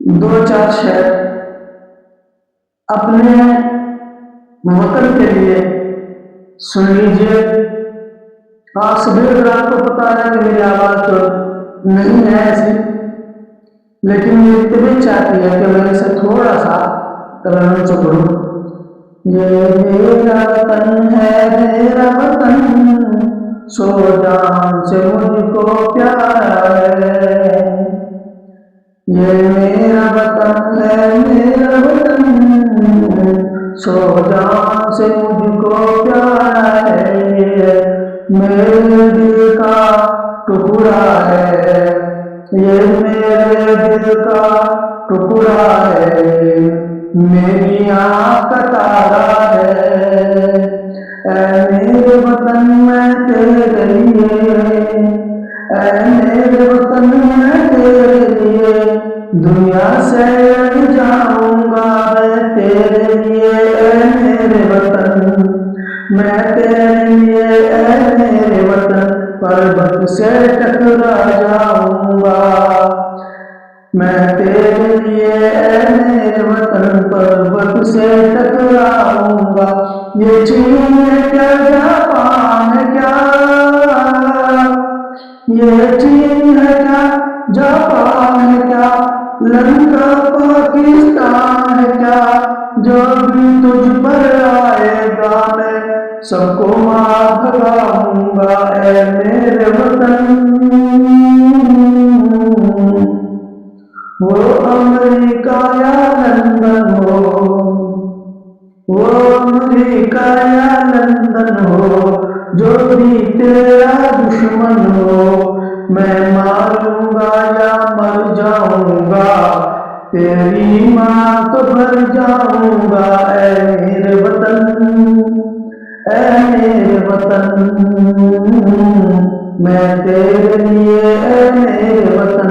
دو چار شعر اپنے وطن کے لیے سن لیجیے۔ آپ سبھی حضرات کو پتا ہے کہ میری آواز تو نہیں ہے ایسی، لیکن میری طبیعت چاہتی ہے کہ میں اسے تھوڑا سا ترنم سے پڑھوں۔ یہ میرا وطن ہے میرا وطن، سو جان سے مجھ کو پیارا ہے۔ یہ میرا وطن ہے میرا وطن، سو جان سے مجھ کو پیارا ہے۔ میرے دل کا ٹکڑا ہے، یہ میرے دل کا ٹکڑا ہے، میری آنکھ کا تارا ہے۔ اے میرے وطن میں تیرے لیے، اے میرے وطن میں تیرے لیے دنیا سے لڑ جاؤں گا میں تیرے لیے۔ اے میرے وطن میں تیرے لیے، اے میرے وطن پربت سے ٹکرا جاؤں گا میں تیرے لیے۔ اے میرے وطن پربت سے ٹکراؤں گا۔ یہ چین ہے کیا جاپان ہے کیا، یہ چین ہے کیا جاپان ہے کیا، لنکا پاکستان ہے کیا، جو بھی تجھ پر آئے گا میں سب کو مار بھگاؤں گا۔ اے میرے وطن وہ امریکہ یا لندن ہو، وہ امریکہ یا لندن ہو، جو بھی تیرا دشمن ہو میں ماروں گا یا مر جاؤں گا، تیری ماں تو بھر جاؤں گا۔ اے میرے وطن، اے میرے وطن میں تیرے لیے، اے میرے وطن